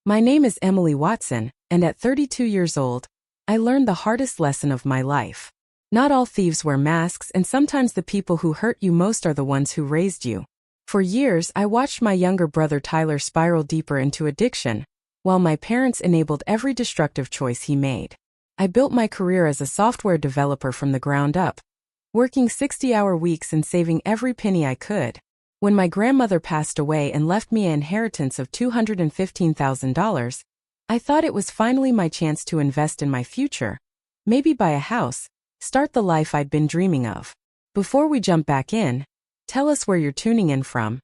My name is Emily Watson, and at 32 years old, I learned the hardest lesson of my life. Not all thieves wear masks, and sometimes the people who hurt you most are the ones who raised you. For years, I watched my younger brother Tyler spiral deeper into addiction, while my parents enabled every destructive choice he made. I built my career as a software developer from the ground up, working 60-hour weeks and saving every penny I could. When my grandmother passed away and left me an inheritance of $215,000, I thought it was finally my chance to invest in my future, maybe buy a house, start the life I'd been dreaming of. Before we jump back in, tell us where you're tuning in from.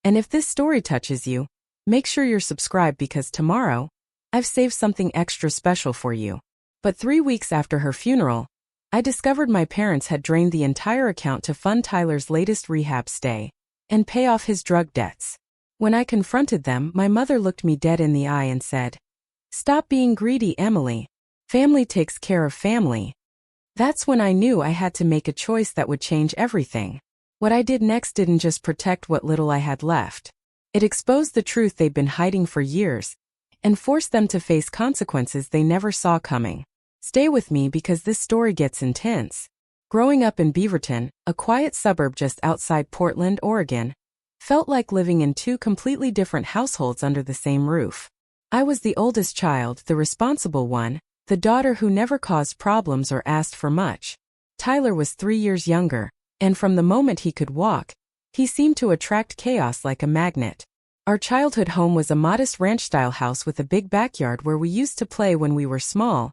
And if this story touches you, make sure you're subscribed because tomorrow, I've saved something extra special for you. But 3 weeks after her funeral, I discovered my parents had drained the entire account to fund Tyler's latest rehab stay and pay off his drug debts. When I confronted them, my mother looked me dead in the eye and said, "Stop being greedy, Emily. Family takes care of family." That's when I knew I had to make a choice that would change everything. What I did next didn't just protect what little I had left. It exposed the truth they'd been hiding for years and forced them to face consequences they never saw coming. Stay with me because this story gets intense. Growing up in Beaverton, a quiet suburb just outside Portland, Oregon, felt like living in two completely different households under the same roof. I was the oldest child, the responsible one, the daughter who never caused problems or asked for much. Tyler was 3 years younger, and from the moment he could walk, he seemed to attract chaos like a magnet. Our childhood home was a modest ranch-style house with a big backyard where we used to play when we were small,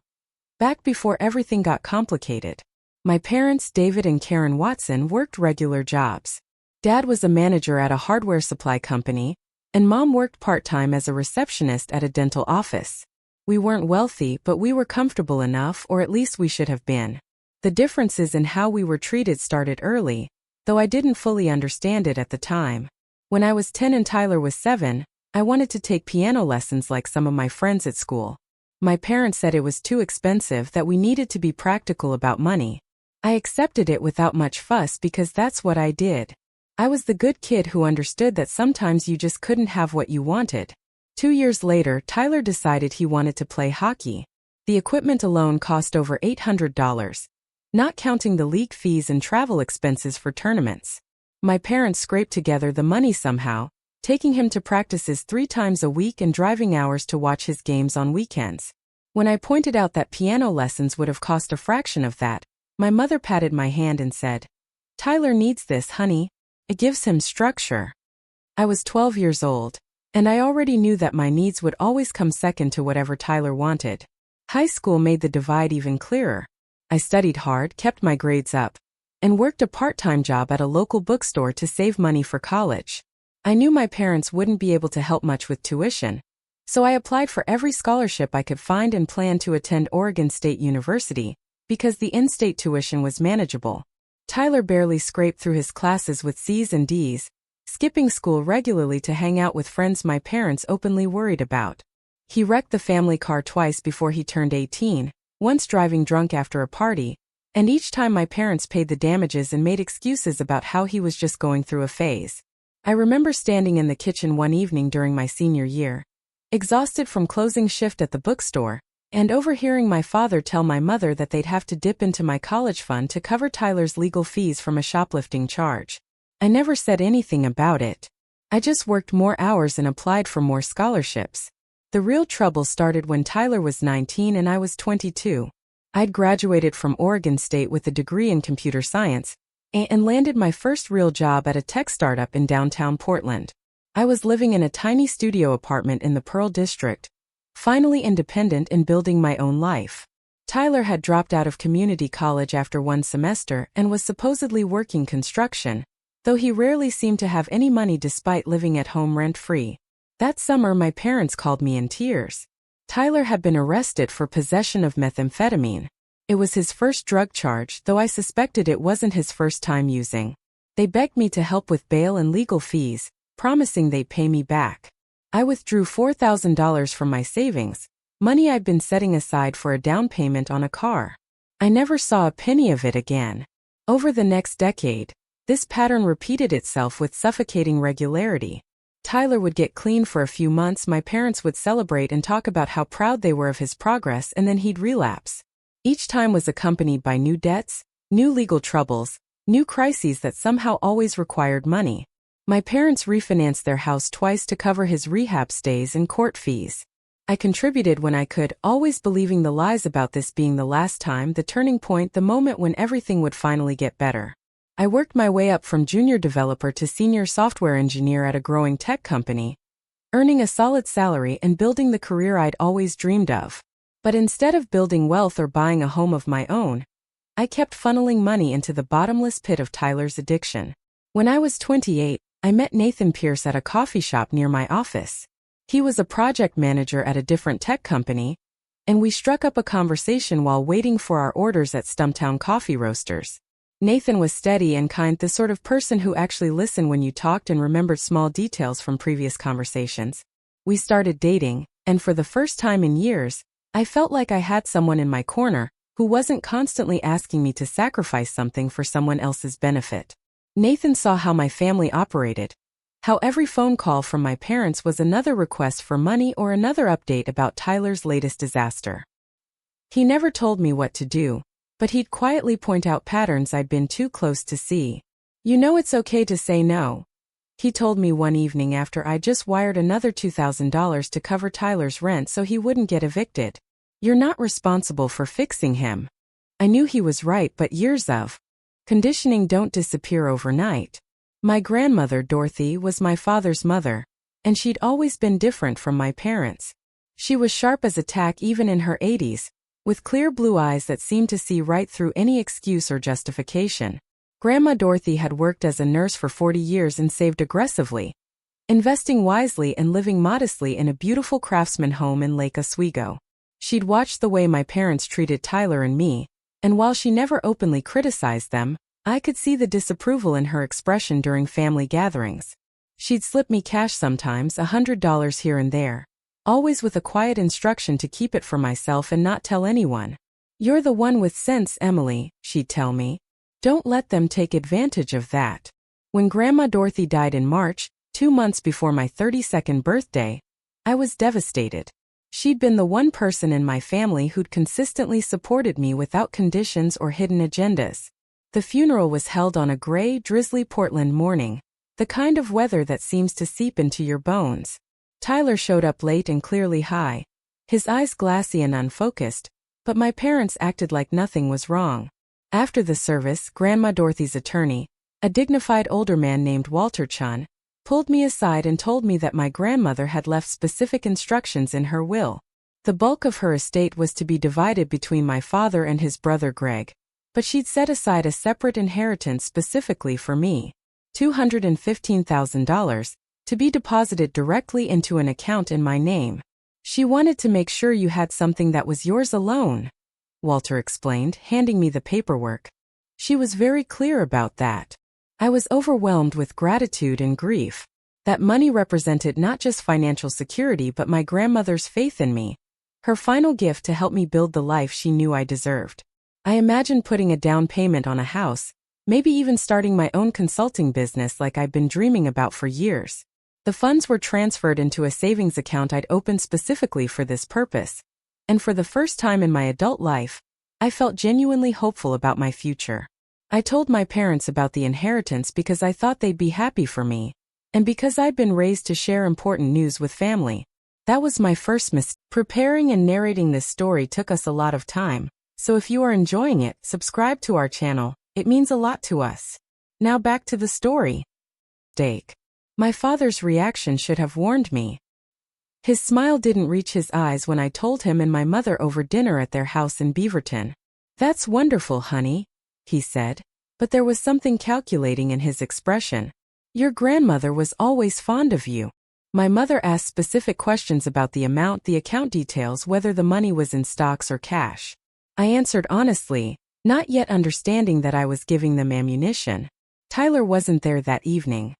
back before everything got complicated. My parents, David and Karen Watson, worked regular jobs. Dad was a manager at a hardware supply company, and Mom worked part-time as a receptionist at a dental office. We weren't wealthy, but we were comfortable enough, or at least we should have been. The differences in how we were treated started early, though I didn't fully understand it at the time. When I was 10 and Tyler was 7, I wanted to take piano lessons like some of my friends at school. My parents said it was too expensive, that we needed to be practical about money. I accepted it without much fuss because that's what I did. I was the good kid who understood that sometimes you just couldn't have what you wanted. 2 years later, Tyler decided he wanted to play hockey. The equipment alone cost over $800, not counting the league fees and travel expenses for tournaments. My parents scraped together the money somehow, taking him to practices 3 times a week and driving hours to watch his games on weekends. When I pointed out that piano lessons would have cost a fraction of that, my mother patted my hand and said, "Tyler needs this, honey. It gives him structure." I was 12 years old, and I already knew that my needs would always come second to whatever Tyler wanted. High school made the divide even clearer. I studied hard, kept my grades up, and worked a part-time job at a local bookstore to save money for college. I knew my parents wouldn't be able to help much with tuition, so I applied for every scholarship I could find and planned to attend Oregon State University, because the in-state tuition was manageable. Tyler barely scraped through his classes with C's and D's, skipping school regularly to hang out with friends my parents openly worried about. He wrecked the family car twice before he turned 18, once driving drunk after a party, and each time my parents paid the damages and made excuses about how he was just going through a phase. I remember standing in the kitchen one evening during my senior year, exhausted from closing shift at the bookstore, and overhearing my father tell my mother that they'd have to dip into my college fund to cover Tyler's legal fees from a shoplifting charge. I never said anything about it. I just worked more hours and applied for more scholarships. The real trouble started when Tyler was 19 and I was 22. I'd graduated from Oregon State with a degree in computer science and landed my first real job at a tech startup in downtown Portland. I was living in a tiny studio apartment in the Pearl District, finally independent and building my own life. Tyler had dropped out of community college after one semester and was supposedly working construction, though he rarely seemed to have any money despite living at home rent-free. That summer my parents called me in tears. Tyler had been arrested for possession of methamphetamine. It was his first drug charge, though I suspected it wasn't his first time using. They begged me to help with bail and legal fees, promising they'd pay me back. I withdrew $4,000 from my savings, money I'd been setting aside for a down payment on a car. I never saw a penny of it again. Over the next decade, this pattern repeated itself with suffocating regularity. Tyler would get clean for a few months, my parents would celebrate and talk about how proud they were of his progress, and then he'd relapse. Each time was accompanied by new debts, new legal troubles, new crises that somehow always required money. My parents refinanced their house twice to cover his rehab stays and court fees. I contributed when I could, always believing the lies about this being the last time, the turning point, the moment when everything would finally get better. I worked my way up from junior developer to senior software engineer at a growing tech company, earning a solid salary and building the career I'd always dreamed of. But instead of building wealth or buying a home of my own, I kept funneling money into the bottomless pit of Tyler's addiction. When I was 28, I met Nathan Pierce at a coffee shop near my office. He was a project manager at a different tech company, and we struck up a conversation while waiting for our orders at Stumptown Coffee Roasters. Nathan was steady and kind, the sort of person who actually listened when you talked and remembered small details from previous conversations. We started dating, and for the first time in years, I felt like I had someone in my corner who wasn't constantly asking me to sacrifice something for someone else's benefit. Nathan saw how my family operated, how every phone call from my parents was another request for money or another update about Tyler's latest disaster. He never told me what to do, but he'd quietly point out patterns I'd been too close to see. "You know it's okay to say no," he told me one evening after I'd just wired another $2,000 to cover Tyler's rent so he wouldn't get evicted. "You're not responsible for fixing him." I knew he was right, but years of conditioning don't disappear overnight. My grandmother, Dorothy, was my father's mother, and she'd always been different from my parents. She was sharp as a tack even in her 80s, with clear blue eyes that seemed to see right through any excuse or justification. Grandma Dorothy had worked as a nurse for 40 years and saved aggressively, investing wisely and living modestly in a beautiful craftsman home in Lake Oswego. She'd watched the way my parents treated Tyler and me, and while she never openly criticized them, I could see the disapproval in her expression during family gatherings. She'd slip me cash sometimes, $100 here and there, always with a quiet instruction to keep it for myself and not tell anyone. "You're the one with sense, Emily," she'd tell me. "Don't let them take advantage of that." When Grandma Dorothy died in March, 2 months before my 32nd birthday, I was devastated. She'd been the one person in my family who'd consistently supported me without conditions or hidden agendas. The funeral was held on a gray, drizzly Portland morning, the kind of weather that seems to seep into your bones. Tyler showed up late and clearly high, his eyes glassy and unfocused, but my parents acted like nothing was wrong. After the service, Grandma Dorothy's attorney, a dignified older man named Walter Chun, pulled me aside and told me that my grandmother had left specific instructions in her will. The bulk of her estate was to be divided between my father and his brother Greg, but she'd set aside a separate inheritance specifically for me, $215,000, to be deposited directly into an account in my name. "She wanted to make sure you had something that was yours alone," Walter explained, handing me the paperwork. "She was very clear about that." I was overwhelmed with gratitude and grief. That money represented not just financial security but my grandmother's faith in me, her final gift to help me build the life she knew I deserved. I imagined putting a down payment on a house, maybe even starting my own consulting business like I'd been dreaming about for years. The funds were transferred into a savings account I'd opened specifically for this purpose, and for the first time in my adult life, I felt genuinely hopeful about my future. I told my parents about the inheritance because I thought they'd be happy for me, and because I'd been raised to share important news with family. That was my first mistake. Preparing and narrating this story took us a lot of time, so if you are enjoying it, subscribe to our channel, it means a lot to us. Now back to the story. Dake. My father's reaction should have warned me. His smile didn't reach his eyes when I told him and my mother over dinner at their house in Beaverton. "That's wonderful, honey," he said, but there was something calculating in his expression. "Your grandmother was always fond of you." My mother asked specific questions about the amount, the account details, whether the money was in stocks or cash. I answered honestly, not yet understanding that I was giving them ammunition. Tyler wasn't there that evening.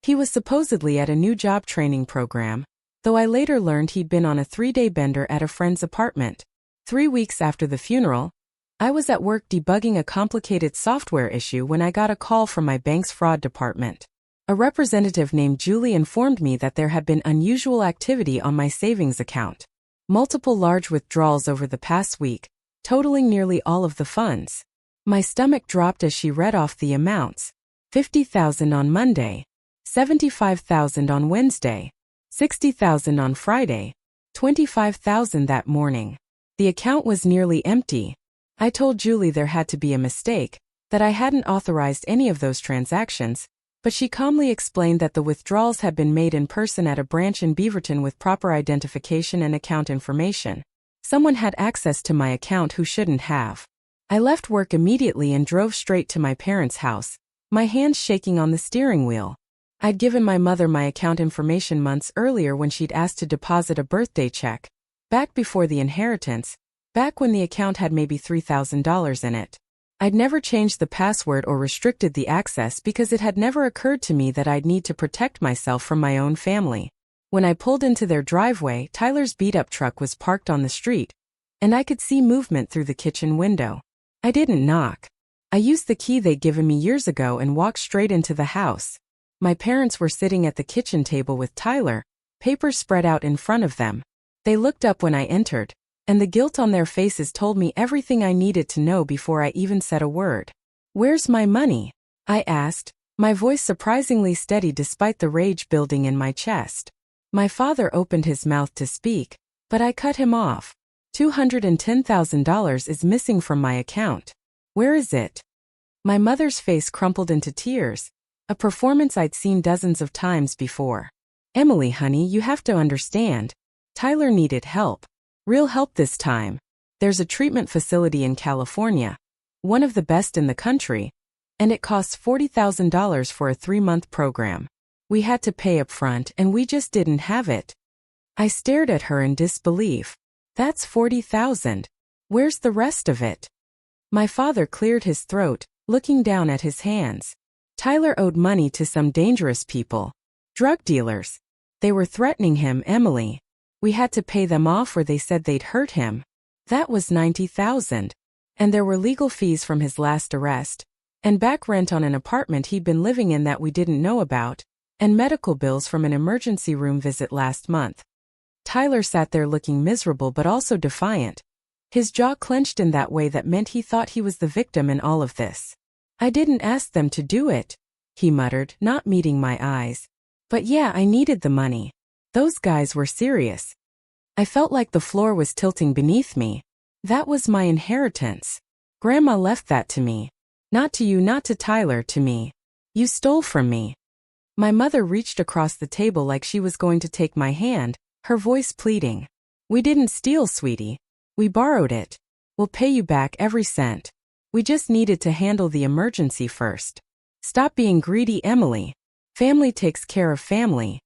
He was supposedly at a new job training program, though I later learned he'd been on a 3-day bender at a friend's apartment. 3 weeks after the funeral, I was at work debugging a complicated software issue when I got a call from my bank's fraud department. A representative named Julie informed me that there had been unusual activity on my savings account. Multiple large withdrawals over the past week, totaling nearly all of the funds. My stomach dropped as she read off the amounts. $50,000 on Monday, $75,000 on Wednesday, $60,000 on Friday, $25,000 that morning. The account was nearly empty. I told Julie there had to be a mistake, that I hadn't authorized any of those transactions, but she calmly explained that the withdrawals had been made in person at a branch in Beaverton with proper identification and account information. Someone had access to my account who shouldn't have. I left work immediately and drove straight to my parents' house, my hands shaking on the steering wheel. I'd given my mother my account information months earlier when she'd asked to deposit a birthday check, back before the inheritance, back when the account had maybe $3,000 in it. I'd never changed the password or restricted the access because it had never occurred to me that I'd need to protect myself from my own family. When I pulled into their driveway, Tyler's beat-up truck was parked on the street, and I could see movement through the kitchen window. I didn't knock. I used the key they'd given me years ago and walked straight into the house. My parents were sitting at the kitchen table with Tyler, papers spread out in front of them. They looked up when I entered, and the guilt on their faces told me everything I needed to know before I even said a word. "Where's my money?" I asked, my voice surprisingly steady despite the rage building in my chest. My father opened his mouth to speak, but I cut him off. $210,000 is missing from my account. Where is it? My mother's face crumpled into tears, a performance I'd seen dozens of times before. "Emily, honey, you have to understand. Tyler needed help. Real help this time. There's a treatment facility in California, one of the best in the country, and it costs $40,000 for a 3-month program. We had to pay up front and we just didn't have it." I stared at her in disbelief. "That's $40,000. Where's the rest of it?" My father cleared his throat, looking down at his hands. "Tyler owed money to some dangerous people. Drug dealers. They were threatening him, Emily. We had to pay them off or they said they'd hurt him. That was $90,000. And there were legal fees from his last arrest, and back rent on an apartment he'd been living in that we didn't know about, and medical bills from an emergency room visit last month." Tyler sat there looking miserable but also defiant. His jaw clenched in that way that meant he thought he was the victim in all of this. "I didn't ask them to do it," he muttered, not meeting my eyes. "But yeah, I needed the money. Those guys were serious." I felt like the floor was tilting beneath me. That was my inheritance. Grandma left that to me. Not to you, not to Tyler, to me. You stole from me. My mother reached across the table like she was going to take my hand, her voice pleading. "We didn't steal, sweetie. We borrowed it. We'll pay you back every cent. We just needed to handle the emergency first. Stop being greedy, Emily. Family takes care of family."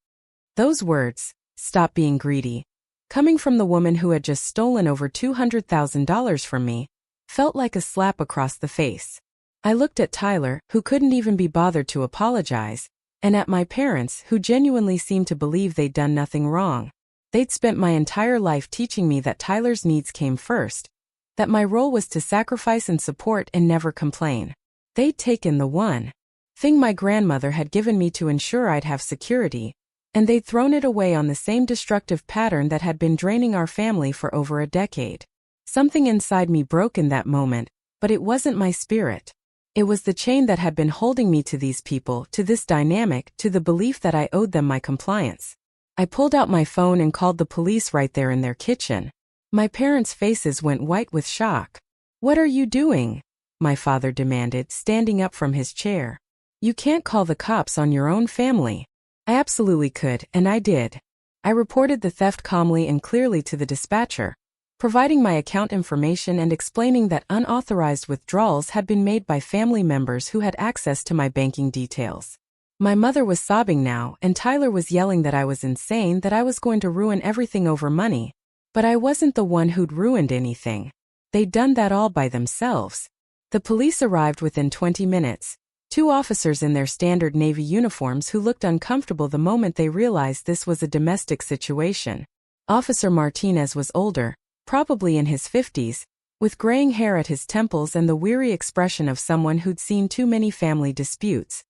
Those words, "stop being greedy," coming from the woman who had just stolen over $200,000 from me, felt like a slap across the face. I looked at Tyler, who couldn't even be bothered to apologize, and at my parents, who genuinely seemed to believe they'd done nothing wrong. They'd spent my entire life teaching me that Tyler's needs came first, that my role was to sacrifice and support and never complain. They'd taken the one thing my grandmother had given me to ensure I'd have security, and they'd thrown it away on the same destructive pattern that had been draining our family for over a decade. Something inside me broke in that moment, but it wasn't my spirit. It was the chain that had been holding me to these people, to this dynamic, to the belief that I owed them my compliance. I pulled out my phone and called the police right there in their kitchen. My parents' faces went white with shock. "What are you doing?" my father demanded, standing up from his chair. "You can't call the cops on your own family." I absolutely could, and I did. I reported the theft calmly and clearly to the dispatcher, providing my account information and explaining that unauthorized withdrawals had been made by family members who had access to my banking details. My mother was sobbing now, and Tyler was yelling that I was insane, that I was going to ruin everything over money. But I wasn't the one who'd ruined anything. They'd done that all by themselves. The police arrived within 20 minutes, 2 officers in their standard Navy uniforms who looked uncomfortable the moment they realized this was a domestic situation. Officer Martinez was older, probably in his 50s, with graying hair at his temples and the weary expression of someone who'd seen too many family disputes.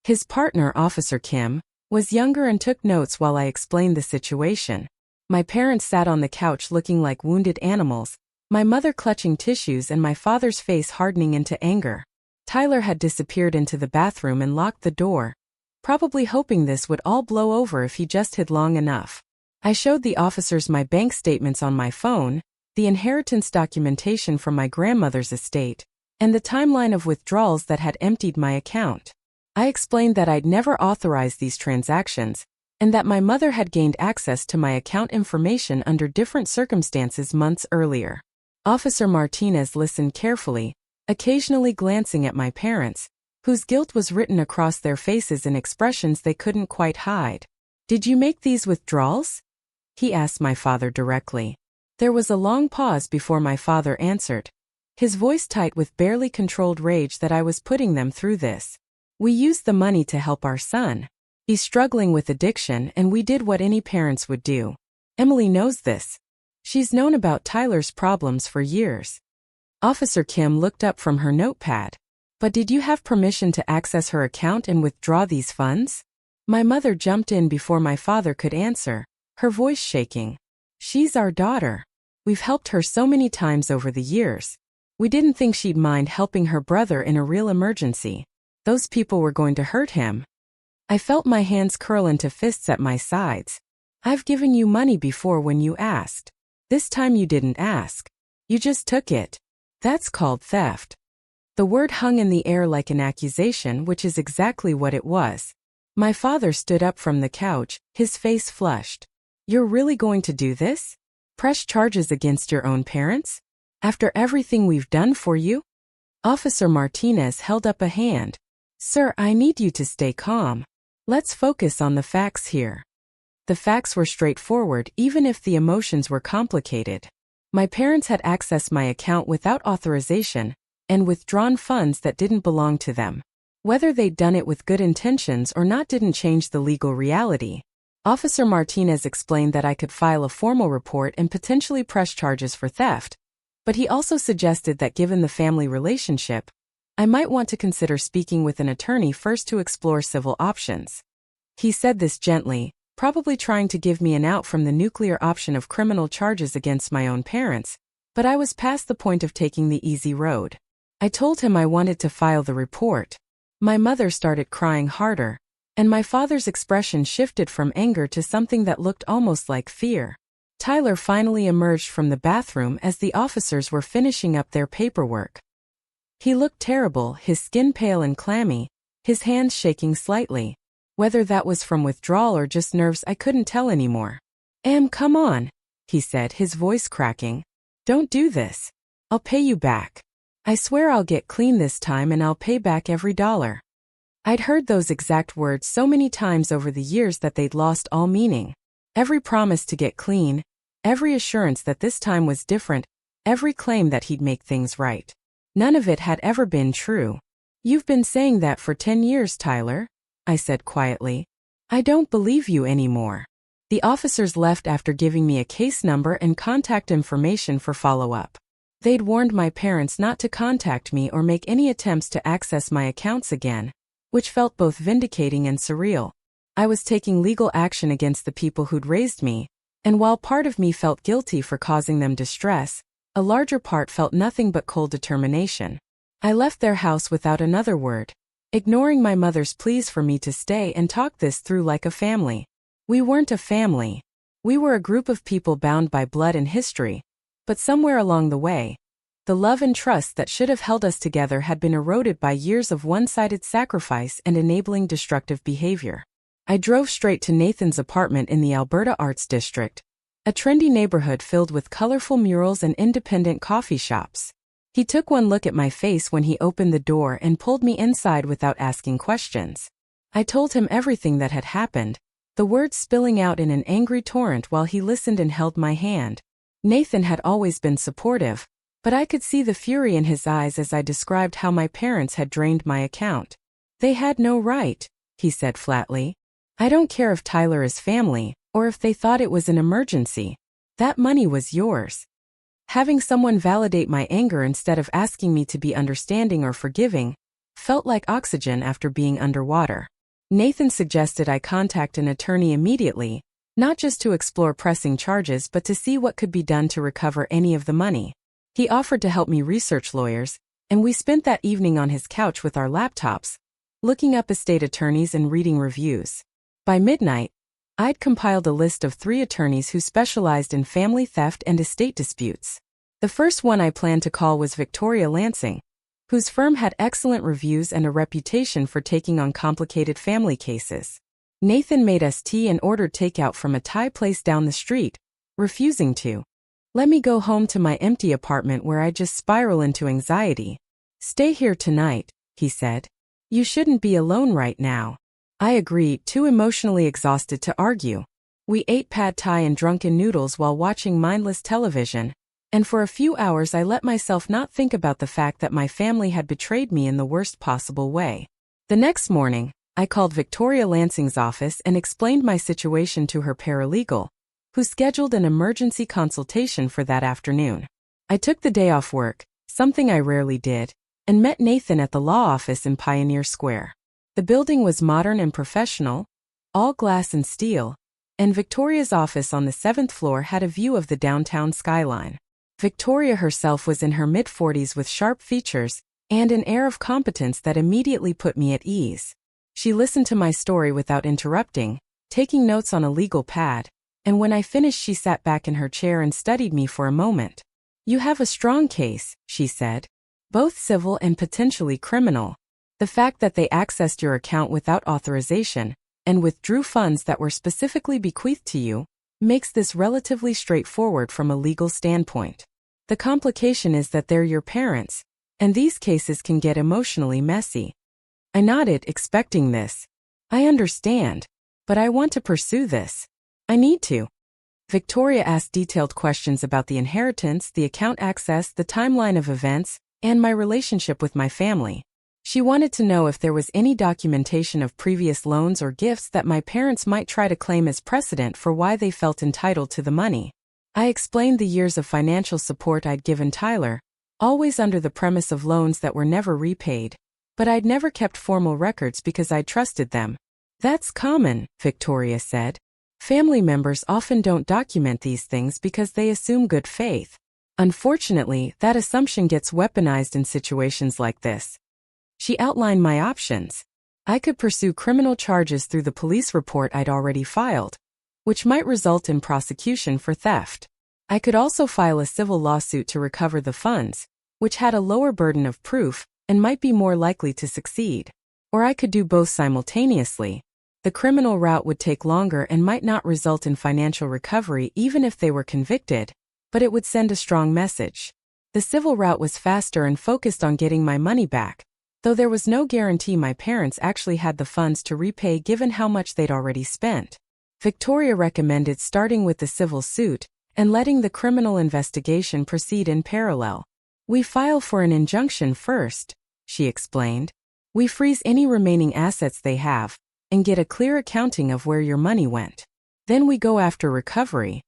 His partner, Officer Kim, was younger and took notes while I explained the situation. My parents sat on the couch looking like wounded animals, my mother clutching tissues and my father's face hardening into anger. Tyler had disappeared into the bathroom and locked the door, probably hoping this would all blow over if he just hid long enough. I showed the officers my bank statements on my phone, the inheritance documentation from my grandmother's estate, and the timeline of withdrawals that had emptied my account. I explained that I'd never authorized these transactions, and that my mother had gained access to my account information under different circumstances months earlier. Officer Martinez listened carefully, occasionally glancing at my parents, whose guilt was written across their faces in expressions they couldn't quite hide. "Did you make these withdrawals?" he asked my father directly. There was a long pause before my father answered, his voice tight with barely controlled rage that I was putting them through this. "We used the money to help our son. He's struggling with addiction, and we did what any parents would do. Emily knows this. She's known about Tyler's problems for years." Officer Kim looked up from her notepad. "But did you have permission to access her account and withdraw these funds?" My mother jumped in before my father could answer, her voice shaking. "She's our daughter. We've helped her so many times over the years. We didn't think she'd mind helping her brother in a real emergency. Those people were going to hurt him." I felt my hands curl into fists at my sides. "I've given you money before when you asked. This time you didn't ask. You just took it. That's called theft." The word hung in the air like an accusation, which is exactly what it was. My father stood up from the couch, his face flushed. "You're really going to do this? Press charges against your own parents? After everything we've done for you?" Officer Martinez held up a hand. "Sir, I need you to stay calm. Let's focus on the facts here." The facts were straightforward, even if the emotions were complicated. My parents had accessed my account without authorization, and withdrawn funds that didn't belong to them. Whether they'd done it with good intentions or not didn't change the legal reality. Officer Martinez explained that I could file a formal report and potentially press charges for theft, but he also suggested that given the family relationship, I might want to consider speaking with an attorney first to explore civil options. He said this gently, probably trying to give me an out from the nuclear option of criminal charges against my own parents, but I was past the point of taking the easy road. I told him I wanted to file the report. My mother started crying harder, and my father's expression shifted from anger to something that looked almost like fear. Tyler finally emerged from the bathroom as the officers were finishing up their paperwork. He looked terrible, his skin pale and clammy, his hands shaking slightly. Whether that was from withdrawal or just nerves, I couldn't tell anymore. Come on," he said, his voice cracking. "Don't do this. I'll pay you back. I swear I'll get clean this time and I'll pay back every dollar." I'd heard those exact words so many times over the years that they'd lost all meaning. Every promise to get clean, every assurance that this time was different, every claim that he'd make things right. None of it had ever been true. "You've been saying that for 10 years, Tyler," I said quietly. "I don't believe you anymore." The officers left after giving me a case number and contact information for follow-up. They'd warned my parents not to contact me or make any attempts to access my accounts again, which felt both vindicating and surreal. I was taking legal action against the people who'd raised me, and while part of me felt guilty for causing them distress, a larger part felt nothing but cold determination. I left their house without another word, ignoring my mother's pleas for me to stay and talk this through like a family. We weren't a family. We were a group of people bound by blood and history, but somewhere along the way, the love and trust that should have held us together had been eroded by years of one-sided sacrifice and enabling destructive behavior. I drove straight to Nathan's apartment in the Alberta Arts District, a trendy neighborhood filled with colorful murals and independent coffee shops. He took one look at my face when he opened the door and pulled me inside without asking questions. I told him everything that had happened, the words spilling out in an angry torrent while he listened and held my hand. Nathan had always been supportive, but I could see the fury in his eyes as I described how my parents had drained my account. "They had no right," he said flatly. "I don't care if Tyler is family, or if they thought it was an emergency. That money was yours." Having someone validate my anger instead of asking me to be understanding or forgiving felt like oxygen after being underwater. Nathan suggested I contact an attorney immediately, not just to explore pressing charges but to see what could be done to recover any of the money. He offered to help me research lawyers, and we spent that evening on his couch with our laptops, looking up estate attorneys and reading reviews. By midnight, I'd compiled a list of 3 attorneys who specialized in family theft and estate disputes. The first one I planned to call was Victoria Lansing, whose firm had excellent reviews and a reputation for taking on complicated family cases. Nathan made us tea and ordered takeout from a Thai place down the street, refusing to let me go home to my empty apartment where I'd just spiral into anxiety. "Stay here tonight," he said. "You shouldn't be alone right now." I agreed, too emotionally exhausted to argue. We ate pad thai and drunken noodles while watching mindless television, and for a few hours I let myself not think about the fact that my family had betrayed me in the worst possible way. The next morning, I called Victoria Lansing's office and explained my situation to her paralegal, who scheduled an emergency consultation for that afternoon. I took the day off work, something I rarely did, and met Nathan at the law office in Pioneer Square. The building was modern and professional, all glass and steel, and Victoria's office on the 7th floor had a view of the downtown skyline. Victoria herself was in her mid-40s with sharp features and an air of competence that immediately put me at ease. She listened to my story without interrupting, taking notes on a legal pad, and when I finished she sat back in her chair and studied me for a moment. "You have a strong case," she said, "both civil and potentially criminal. The fact that they accessed your account without authorization and withdrew funds that were specifically bequeathed to you makes this relatively straightforward from a legal standpoint. The complication is that they're your parents, and these cases can get emotionally messy." I nodded, expecting this. "I understand, but I want to pursue this. I need to." Victoria asked detailed questions about the inheritance, the account access, the timeline of events, and my relationship with my family. She wanted to know if there was any documentation of previous loans or gifts that my parents might try to claim as precedent for why they felt entitled to the money. I explained the years of financial support I'd given Tyler, always under the premise of loans that were never repaid, but I'd never kept formal records because I trusted them. "That's common," Victoria said. "Family members often don't document these things because they assume good faith. Unfortunately, that assumption gets weaponized in situations like this." She outlined my options. I could pursue criminal charges through the police report I'd already filed, which might result in prosecution for theft. I could also file a civil lawsuit to recover the funds, which had a lower burden of proof and might be more likely to succeed. Or I could do both simultaneously. The criminal route would take longer and might not result in financial recovery even if they were convicted, but it would send a strong message. The civil route was faster and focused on getting my money back, though there was no guarantee my parents actually had the funds to repay given how much they'd already spent. Victoria recommended starting with the civil suit and letting the criminal investigation proceed in parallel. "We file for an injunction first," she explained. "We freeze any remaining assets they have and get a clear accounting of where your money went. Then we go after recovery."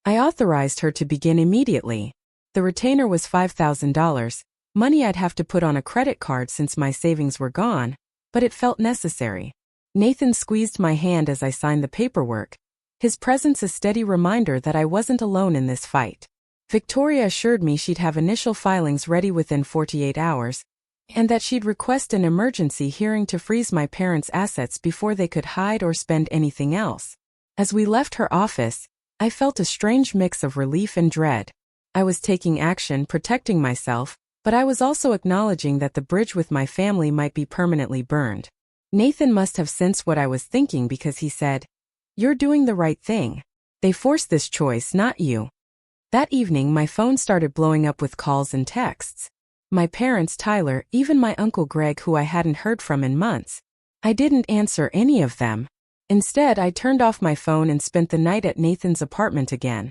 I authorized her to begin immediately. The retainer was $5,000, money I'd have to put on a credit card since my savings were gone, but it felt necessary. Nathan squeezed my hand as I signed the paperwork, his presence a steady reminder that I wasn't alone in this fight. Victoria assured me she'd have initial filings ready within 48 hours, and that she'd request an emergency hearing to freeze my parents' assets before they could hide or spend anything else. As we left her office, I felt a strange mix of relief and dread. I was taking action, protecting myself, but I was also acknowledging that the bridge with my family might be permanently burned. Nathan must have sensed what I was thinking because he said, "You're doing the right thing. They forced this choice, not you." That evening my phone started blowing up with calls and texts. My parents, Tyler, even my Uncle Greg who I hadn't heard from in months. I didn't answer any of them. Instead, I turned off my phone and spent the night at Nathan's apartment again,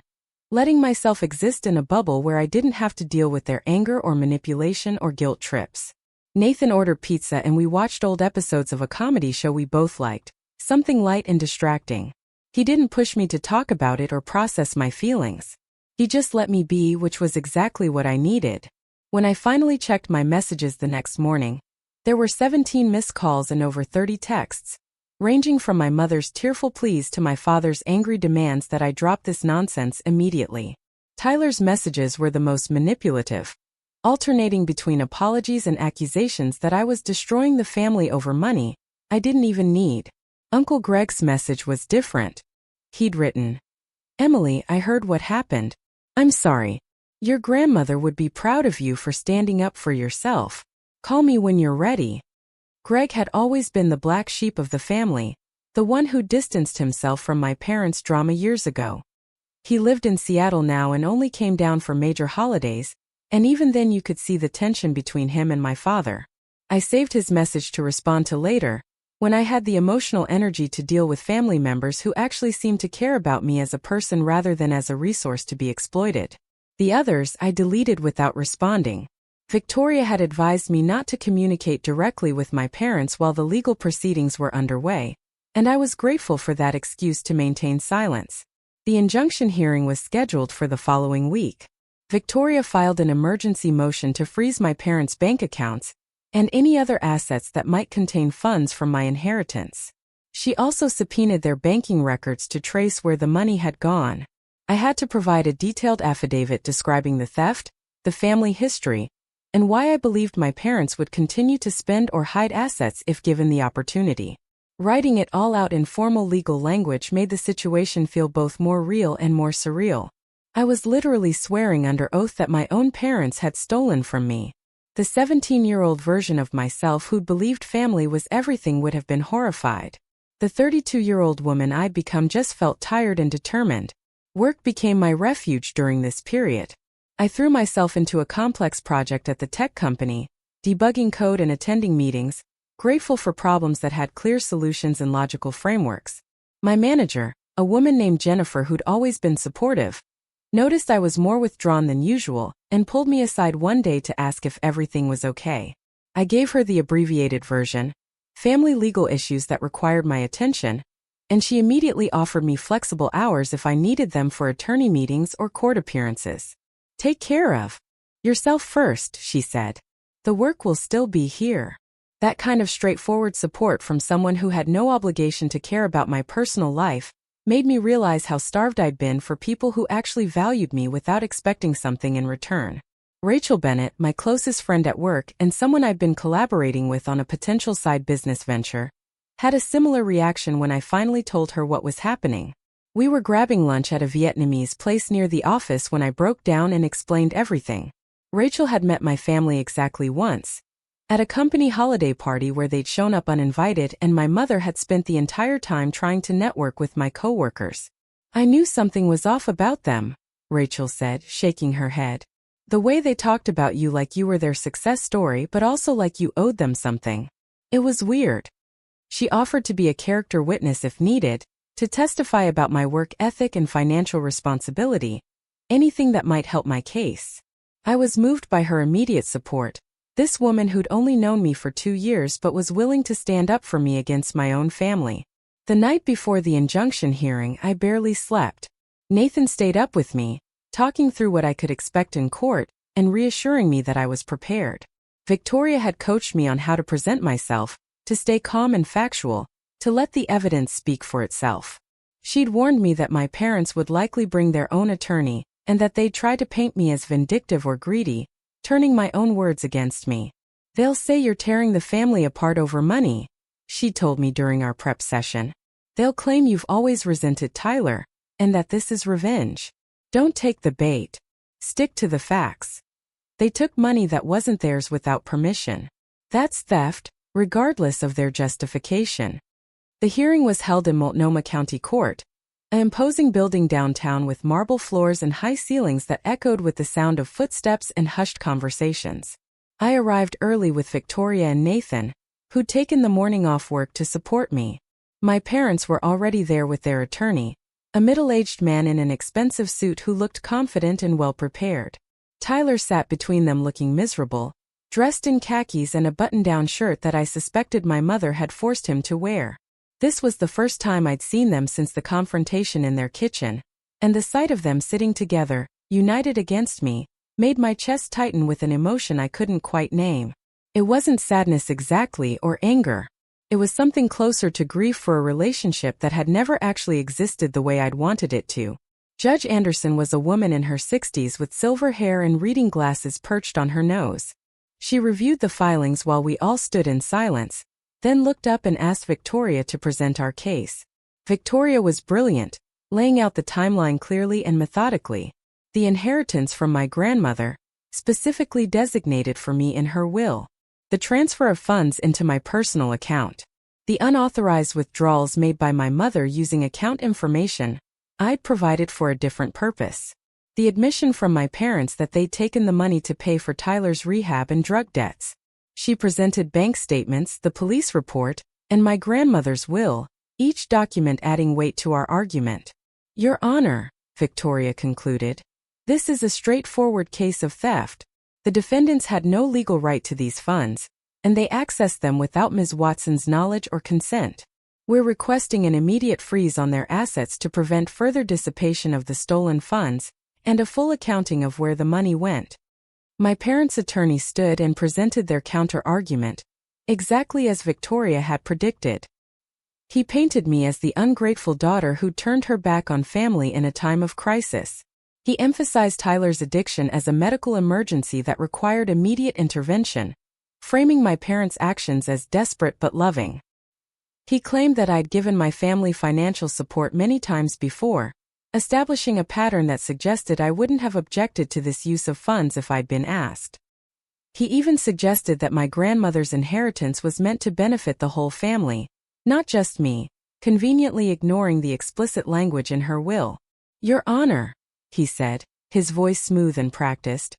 letting myself exist in a bubble where I didn't have to deal with their anger or manipulation or guilt trips. Nathan ordered pizza and we watched old episodes of a comedy show we both liked, something light and distracting. He didn't push me to talk about it or process my feelings. He just let me be, which was exactly what I needed. When I finally checked my messages the next morning, there were 17 missed calls and over 30 texts, ranging from my mother's tearful pleas to my father's angry demands that I drop this nonsense immediately. Tyler's messages were the most manipulative, alternating between apologies and accusations that I was destroying the family over money I didn't even need. Uncle Greg's message was different. He'd written, "Emily, I heard what happened. I'm sorry. Your grandmother would be proud of you for standing up for yourself. Call me when you're ready." Greg had always been the black sheep of the family, the one who distanced himself from my parents' drama years ago. He lived in Seattle now and only came down for major holidays, and even then you could see the tension between him and my father. I saved his message to respond to later, when I had the emotional energy to deal with family members who actually seemed to care about me as a person rather than as a resource to be exploited. The others I deleted without responding. Victoria had advised me not to communicate directly with my parents while the legal proceedings were underway, and I was grateful for that excuse to maintain silence. The injunction hearing was scheduled for the following week. Victoria filed an emergency motion to freeze my parents' bank accounts and any other assets that might contain funds from my inheritance. She also subpoenaed their banking records to trace where the money had gone. I had to provide a detailed affidavit describing the theft, the family history, and why I believed my parents would continue to spend or hide assets if given the opportunity. Writing it all out in formal legal language made the situation feel both more real and more surreal. I was literally swearing under oath that my own parents had stolen from me. The 17-year-old version of myself who'd believed family was everything would have been horrified. The 32-year-old woman I'd become just felt tired and determined. Work became my refuge during this period. I threw myself into a complex project at the tech company, debugging code and attending meetings, grateful for problems that had clear solutions and logical frameworks. My manager, a woman named Jennifer who'd always been supportive, noticed I was more withdrawn than usual and pulled me aside one day to ask if everything was okay. I gave her the abbreviated version, family legal issues that required my attention, and she immediately offered me flexible hours if I needed them for attorney meetings or court appearances. "Take care of yourself first," she said. "The work will still be here." That kind of straightforward support from someone who had no obligation to care about my personal life made me realize how starved I'd been for people who actually valued me without expecting something in return. Rachel Bennett, my closest friend at work and someone I'd been collaborating with on a potential side business venture, had a similar reaction when I finally told her what was happening. We were grabbing lunch at a Vietnamese place near the office when I broke down and explained everything. Rachel had met my family exactly once, at a company holiday party where they'd shown up uninvited, and my mother had spent the entire time trying to network with my coworkers. "I knew something was off about them," Rachel said, shaking her head. "The way they talked about you like you were their success story but also like you owed them something. It was weird." She offered to be a character witness if needed, to testify about my work ethic and financial responsibility, anything that might help my case. I was moved by her immediate support. This woman who'd only known me for 2 years but was willing to stand up for me against my own family. The night before the injunction hearing, I barely slept. Nathan stayed up with me, talking through what I could expect in court, and reassuring me that I was prepared. Victoria had coached me on how to present myself, to stay calm and factual, to let the evidence speak for itself. She'd warned me that my parents would likely bring their own attorney, and that they'd try to paint me as vindictive or greedy, turning my own words against me. "They'll say you're tearing the family apart over money," she told me during our prep session. "They'll claim you've always resented Tyler, and that this is revenge. Don't take the bait. Stick to the facts. They took money that wasn't theirs without permission. That's theft, regardless of their justification." The hearing was held in Multnomah County Court, an imposing building downtown with marble floors and high ceilings that echoed with the sound of footsteps and hushed conversations. I arrived early with Victoria and Nathan, who'd taken the morning off work to support me. My parents were already there with their attorney, a middle-aged man in an expensive suit who looked confident and well-prepared. Tyler sat between them looking miserable, dressed in khakis and a button-down shirt that I suspected my mother had forced him to wear. This was the first time I'd seen them since the confrontation in their kitchen, and the sight of them sitting together, united against me, made my chest tighten with an emotion I couldn't quite name. It wasn't sadness exactly or anger. It was something closer to grief for a relationship that had never actually existed the way I'd wanted it to. Judge Anderson was a woman in her 60s with silver hair and reading glasses perched on her nose. She reviewed the filings while we all stood in silence, then looked up and asked Victoria to present our case. Victoria was brilliant, laying out the timeline clearly and methodically. The inheritance from my grandmother, specifically designated for me in her will. The transfer of funds into my personal account. The unauthorized withdrawals made by my mother using account information I'd provided for a different purpose. The admission from my parents that they'd taken the money to pay for Tyler's rehab and drug debts. She presented bank statements, the police report, and my grandmother's will, each document adding weight to our argument. Your Honor, Victoria concluded, this is a straightforward case of theft. The defendants had no legal right to these funds, and they accessed them without Ms. Watson's knowledge or consent. We're requesting an immediate freeze on their assets to prevent further dissipation of the stolen funds, and a full accounting of where the money went. My parents' attorney stood and presented their counter-argument, exactly as Victoria had predicted. He painted me as the ungrateful daughter who turned her back on family in a time of crisis. He emphasized Tyler's addiction as a medical emergency that required immediate intervention, framing my parents' actions as desperate but loving. He claimed that I'd given my family financial support many times before, establishing a pattern that suggested I wouldn't have objected to this use of funds if I'd been asked. He even suggested that my grandmother's inheritance was meant to benefit the whole family, not just me, conveniently ignoring the explicit language in her will. Your Honor, he said, his voice smooth and practiced.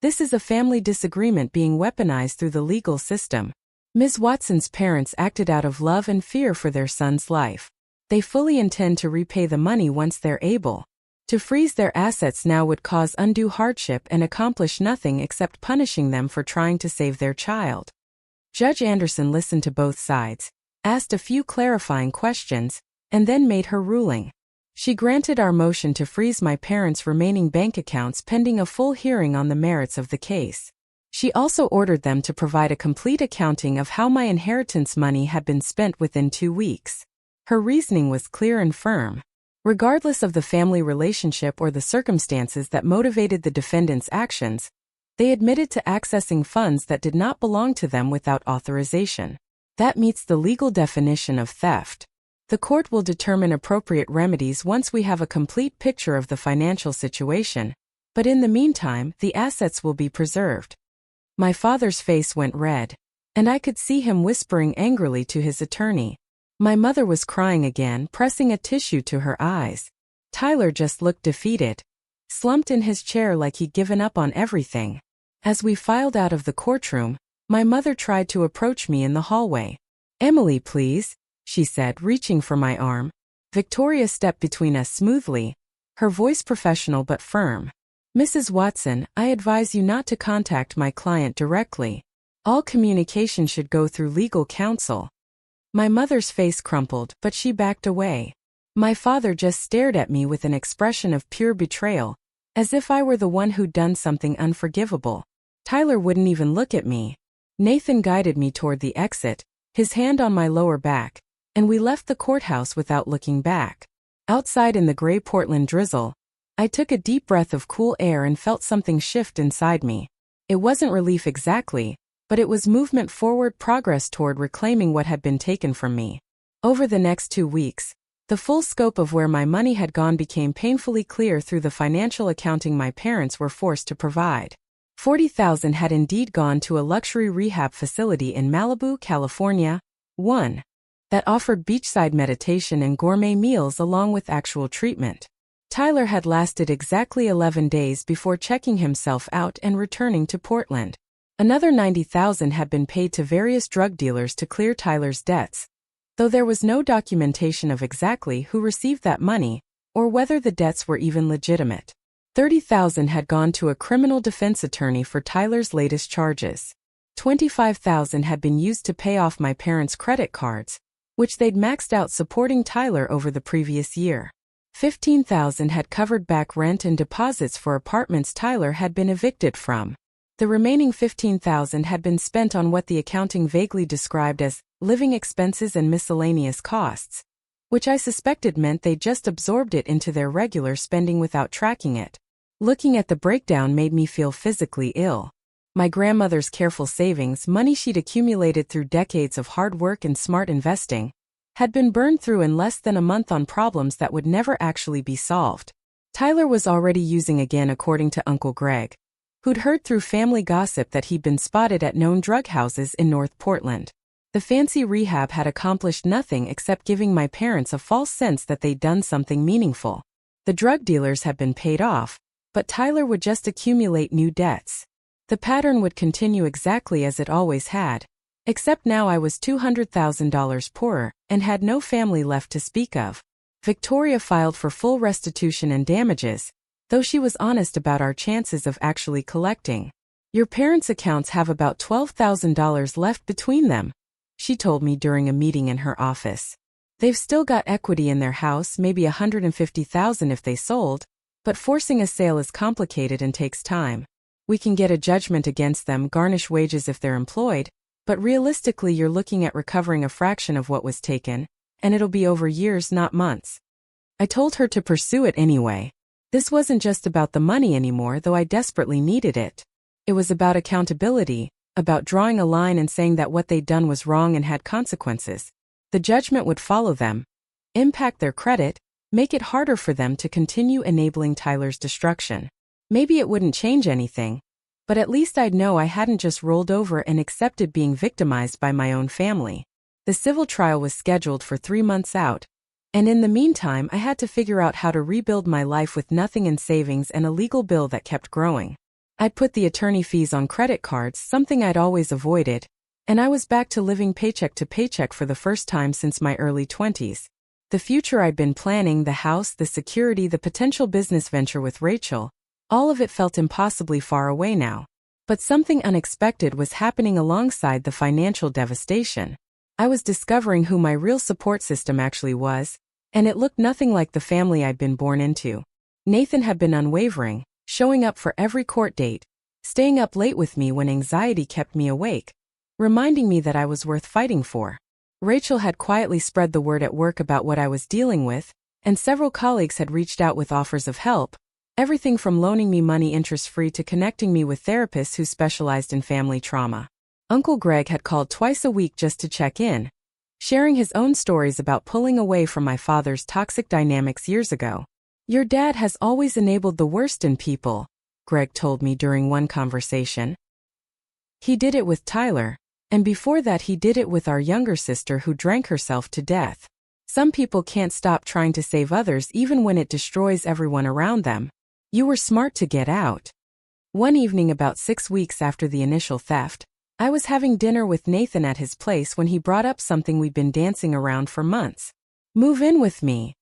This is a family disagreement being weaponized through the legal system. Ms. Watson's parents acted out of love and fear for their son's life. They fully intend to repay the money once they're able. To freeze their assets now would cause undue hardship and accomplish nothing except punishing them for trying to save their child. Judge Anderson listened to both sides, asked a few clarifying questions, and then made her ruling. She granted our motion to freeze my parents' remaining bank accounts pending a full hearing on the merits of the case. She also ordered them to provide a complete accounting of how my inheritance money had been spent within 2 weeks. Her reasoning was clear and firm. Regardless of the family relationship or the circumstances that motivated the defendants' actions, they admitted to accessing funds that did not belong to them without authorization. That meets the legal definition of theft. The court will determine appropriate remedies once we have a complete picture of the financial situation, but in the meantime, the assets will be preserved. My father's face went red, and I could see him whispering angrily to his attorney. My mother was crying again, pressing a tissue to her eyes. Tyler just looked defeated, slumped in his chair like he'd given up on everything. As we filed out of the courtroom, my mother tried to approach me in the hallway. Emily, please, she said, reaching for my arm. Victoria stepped between us smoothly, her voice professional but firm. Mrs. Watson, I advise you not to contact my client directly. All communication should go through legal counsel. My mother's face crumpled, but she backed away. My father just stared at me with an expression of pure betrayal, as if I were the one who'd done something unforgivable. Tyler wouldn't even look at me. Nathan guided me toward the exit, his hand on my lower back, and we left the courthouse without looking back. Outside in the gray Portland drizzle, I took a deep breath of cool air and felt something shift inside me. It wasn't relief exactly, but it was movement forward, progress toward reclaiming what had been taken from me. Over the next 2 weeks, the full scope of where my money had gone became painfully clear through the financial accounting my parents were forced to provide. $40,000 had indeed gone to a luxury rehab facility in Malibu, California, one that offered beachside meditation and gourmet meals along with actual treatment. Tyler had lasted exactly 11 days before checking himself out and returning to Portland. Another $90,000 had been paid to various drug dealers to clear Tyler's debts, though there was no documentation of exactly who received that money or whether the debts were even legitimate. $30,000 had gone to a criminal defense attorney for Tyler's latest charges. $25,000 had been used to pay off my parents' credit cards, which they'd maxed out supporting Tyler over the previous year. $15,000 had covered back rent and deposits for apartments Tyler had been evicted from. The remaining $15,000 had been spent on what the accounting vaguely described as living expenses and miscellaneous costs, which I suspected meant they just absorbed it into their regular spending without tracking it. Looking at the breakdown made me feel physically ill. My grandmother's careful savings, money she'd accumulated through decades of hard work and smart investing, had been burned through in less than a month on problems that would never actually be solved. Tyler was already using again, according to Uncle Greg, who'd heard through family gossip that he'd been spotted at known drug houses in North Portland. The fancy rehab had accomplished nothing except giving my parents a false sense that they'd done something meaningful. The drug dealers had been paid off, but Tyler would just accumulate new debts. The pattern would continue exactly as it always had, except now I was $200,000 poorer and had no family left to speak of. Victoria filed for full restitution and damages, though she was honest about our chances of actually collecting. Your parents' accounts have about $12,000 left between them, she told me during a meeting in her office. They've still got equity in their house, maybe $150,000 if they sold, but forcing a sale is complicated and takes time. We can get a judgment against them, garnish wages if they're employed, but realistically you're looking at recovering a fraction of what was taken, and it'll be over years, not months. I told her to pursue it anyway. This wasn't just about the money anymore, though I desperately needed it. It was about accountability, about drawing a line and saying that what they'd done was wrong and had consequences. The judgment would follow them, impact their credit, make it harder for them to continue enabling Tyler's destruction. Maybe it wouldn't change anything, but at least I'd know I hadn't just rolled over and accepted being victimized by my own family. The civil trial was scheduled for 3 months out, and in the meantime I had to figure out how to rebuild my life with nothing in savings and a legal bill that kept growing. I'd put the attorney fees on credit cards, something I'd always avoided, and I was back to living paycheck to paycheck for the first time since my early 20s. The future I'd been planning, the house, the security, the potential business venture with Rachel, all of it felt impossibly far away now. But something unexpected was happening alongside the financial devastation. I was discovering who my real support system actually was, and it looked nothing like the family I'd been born into. Nathan had been unwavering, showing up for every court date, staying up late with me when anxiety kept me awake, reminding me that I was worth fighting for. Rachel had quietly spread the word at work about what I was dealing with, and several colleagues had reached out with offers of help, everything from loaning me money interest-free to connecting me with therapists who specialized in family trauma. Uncle Greg had called twice a week just to check in, sharing his own stories about pulling away from my father's toxic dynamics years ago. Your dad has always enabled the worst in people, Greg told me during one conversation. He did it with Tyler, and before that he did it with our younger sister who drank herself to death. Some people can't stop trying to save others even when it destroys everyone around them. You were smart to get out. One evening about 6 weeks after the initial theft, I was having dinner with Nathan at his place when he brought up something we'd been dancing around for months. "Move in with me,"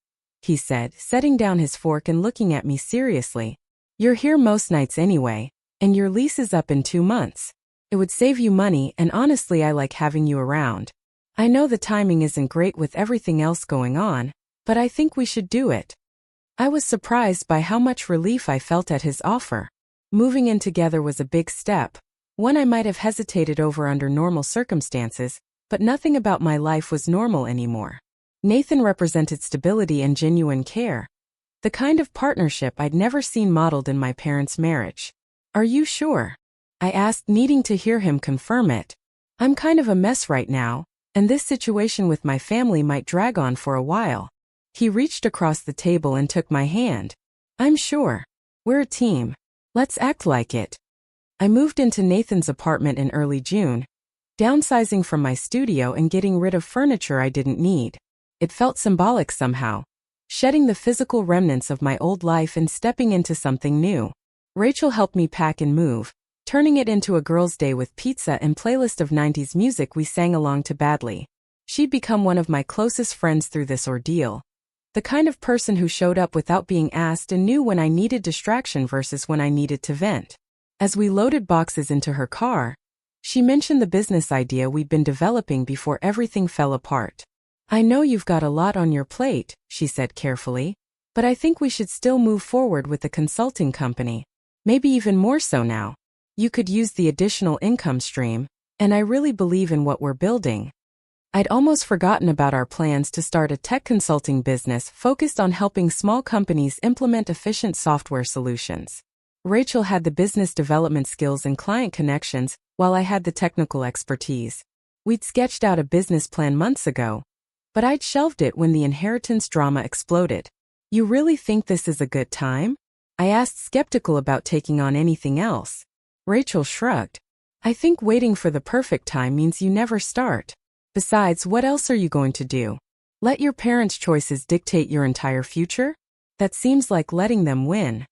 he said, setting down his fork and looking at me seriously. "You're here most nights anyway, and your lease is up in 2 months. It would save you money, and honestly I like having you around. I know the timing isn't great with everything else going on, but I think we should do it." I was surprised by how much relief I felt at his offer. Moving in together was a big step, one I might have hesitated over under normal circumstances, but nothing about my life was normal anymore. Nathan represented stability and genuine care, the kind of partnership I'd never seen modeled in my parents' marriage. "Are you sure?" I asked, needing to hear him confirm it. "I'm kind of a mess right now, and this situation with my family might drag on for a while." He reached across the table and took my hand. "I'm sure. We're a team. Let's act like it." I moved into Nathan's apartment in early June, downsizing from my studio and getting rid of furniture I didn't need. It felt symbolic somehow, shedding the physical remnants of my old life and stepping into something new. Rachel helped me pack and move, turning it into a girls' day with pizza and playlist of 90s music we sang along to badly. She'd become one of my closest friends through this ordeal, the kind of person who showed up without being asked and knew when I needed distraction versus when I needed to vent. As we loaded boxes into her car, she mentioned the business idea we'd been developing before everything fell apart. "I know you've got a lot on your plate," she said carefully, "but I think we should still move forward with the consulting company. Maybe even more so now." You could use the additional income stream, and I really believe in what we're building. I'd almost forgotten about our plans to start a tech consulting business focused on helping small companies implement efficient software solutions. Rachel had the business development skills and client connections, while I had the technical expertise. We'd sketched out a business plan months ago, but I'd shelved it when the inheritance drama exploded. You really think this is a good time? I asked, skeptical about taking on anything else. Rachel shrugged. I think waiting for the perfect time means you never start. Besides, what else are you going to do? Let your parents' choices dictate your entire future? That seems like letting them win.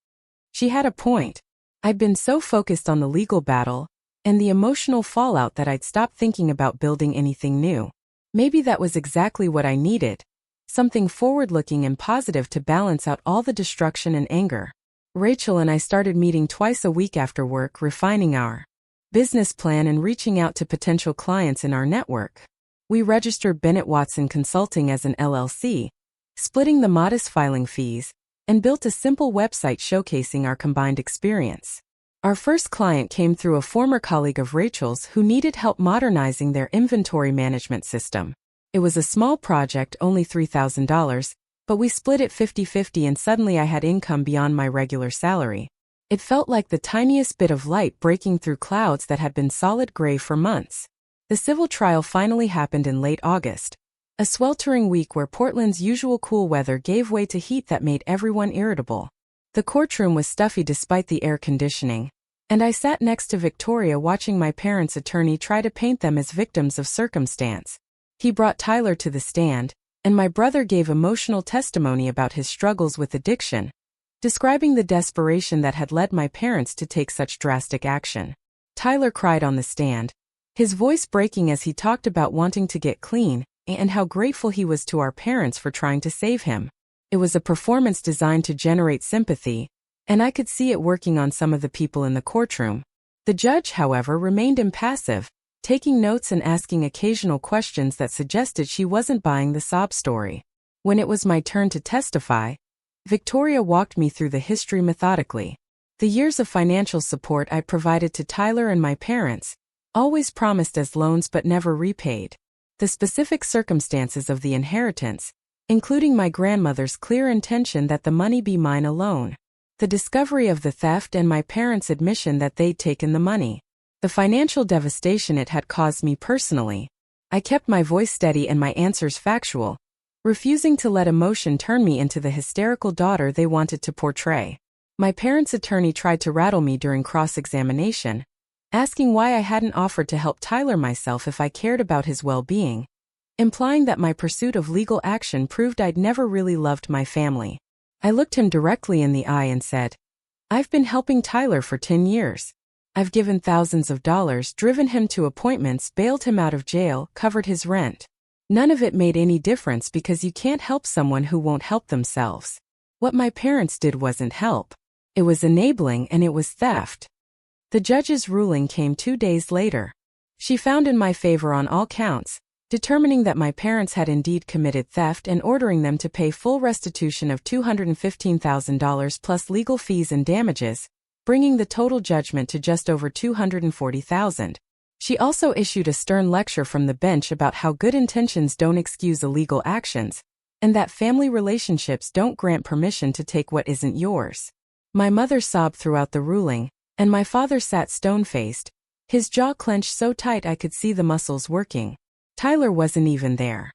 She had a point. I'd been so focused on the legal battle and the emotional fallout that I'd stopped thinking about building anything new. Maybe that was exactly what I needed. Something forward-looking and positive to balance out all the destruction and anger. Rachel and I started meeting twice a week after work, refining our business plan and reaching out to potential clients in our network. We registered Bennett Watson Consulting as an LLC, splitting the modest filing fees, and built a simple website showcasing our combined experience. Our first client came through a former colleague of Rachel's who needed help modernizing their inventory management system. It was a small project, only $3,000, but we split it 50-50 and suddenly I had income beyond my regular salary. It felt like the tiniest bit of light breaking through clouds that had been solid gray for months. The civil trial finally happened in late August. A sweltering week where Portland's usual cool weather gave way to heat that made everyone irritable. The courtroom was stuffy despite the air conditioning, and I sat next to Victoria watching my parents' attorney try to paint them as victims of circumstance. He brought Tyler to the stand, and my brother gave emotional testimony about his struggles with addiction, describing the desperation that had led my parents to take such drastic action. Tyler cried on the stand, his voice breaking as he talked about wanting to get clean and how grateful he was to our parents for trying to save him. It was a performance designed to generate sympathy, and I could see it working on some of the people in the courtroom. The judge, however, remained impassive, taking notes and asking occasional questions that suggested she wasn't buying the sob story. When it was my turn to testify, Victoria walked me through the history methodically. The years of financial support I provided to Tyler and my parents, always promised as loans but never repaid. The specific circumstances of the inheritance, including my grandmother's clear intention that the money be mine alone. The discovery of the theft and my parents' admission that they'd taken the money. The financial devastation it had caused me personally. I kept my voice steady and my answers factual, refusing to let emotion turn me into the hysterical daughter they wanted to portray. My parents' attorney tried to rattle me during cross-examination, asking why I hadn't offered to help Tyler myself if I cared about his well-being, implying that my pursuit of legal action proved I'd never really loved my family. I looked him directly in the eye and said, "I've been helping Tyler for 10 years. I've given thousands of dollars, driven him to appointments, bailed him out of jail, covered his rent. None of it made any difference because you can't help someone who won't help themselves. What my parents did wasn't help. It was enabling and it was theft." The judge's ruling came 2 days later. She found in my favor on all counts, determining that my parents had indeed committed theft and ordering them to pay full restitution of $215,000 plus legal fees and damages, bringing the total judgment to just over $240,000. She also issued a stern lecture from the bench about how good intentions don't excuse illegal actions, and that family relationships don't grant permission to take what isn't yours. My mother sobbed throughout the ruling, and my father sat stone-faced, his jaw clenched so tight I could see the muscles working. Tyler wasn't even there.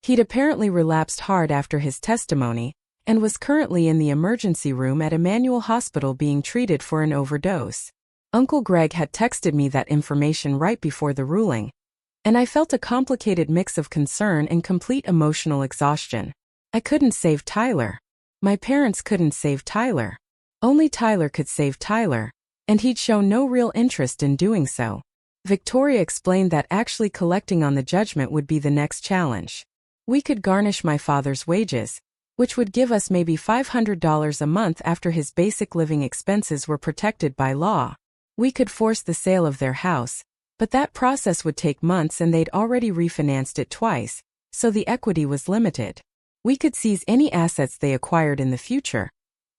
He'd apparently relapsed hard after his testimony, and was currently in the emergency room at Emmanuel Hospital being treated for an overdose. Uncle Greg had texted me that information right before the ruling, and I felt a complicated mix of concern and complete emotional exhaustion. I couldn't save Tyler. My parents couldn't save Tyler. Only Tyler could save Tyler, and he'd shown no real interest in doing so. Victoria explained that actually collecting on the judgment would be the next challenge. We could garnish my father's wages, which would give us maybe $500 a month after his basic living expenses were protected by law. We could force the sale of their house, but that process would take months and they'd already refinanced it twice, so the equity was limited. We could seize any assets they acquired in the future,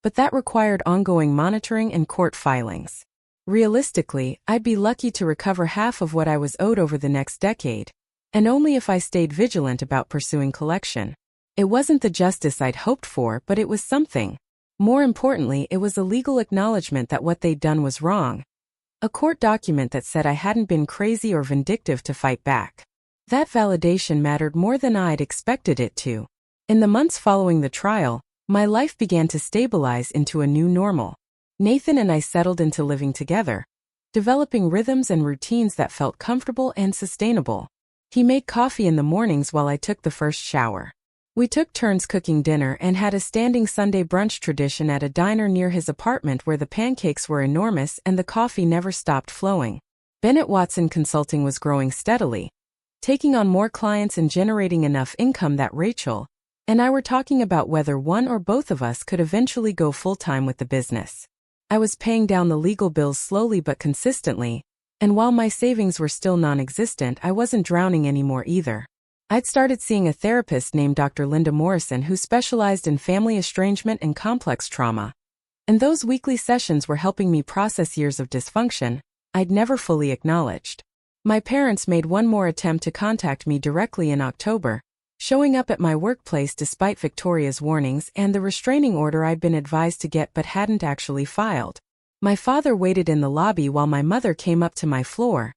but that required ongoing monitoring and court filings. Realistically, I'd be lucky to recover half of what I was owed over the next decade, and only if I stayed vigilant about pursuing collection. It wasn't the justice I'd hoped for, but it was something. More importantly, it was a legal acknowledgement that what they'd done was wrong. A court document that said I hadn't been crazy or vindictive to fight back. That validation mattered more than I'd expected it to. In the months following the trial, my life began to stabilize into a new normal. Nathan and I settled into living together, developing rhythms and routines that felt comfortable and sustainable. He made coffee in the mornings while I took the first shower. We took turns cooking dinner and had a standing Sunday brunch tradition at a diner near his apartment where the pancakes were enormous and the coffee never stopped flowing. Bennett Watson Consulting was growing steadily, taking on more clients and generating enough income that Rachel and I were talking about whether one or both of us could eventually go full-time with the business. I was paying down the legal bills slowly but consistently, and while my savings were still non-existent, I wasn't drowning anymore either. I'd started seeing a therapist named Dr. Linda Morrison who specialized in family estrangement and complex trauma. And those weekly sessions were helping me process years of dysfunction I'd never fully acknowledged. My parents made one more attempt to contact me directly in October, showing up at my workplace despite Victoria's warnings and the restraining order I'd been advised to get but hadn't actually filed. My father waited in the lobby while my mother came up to my floor,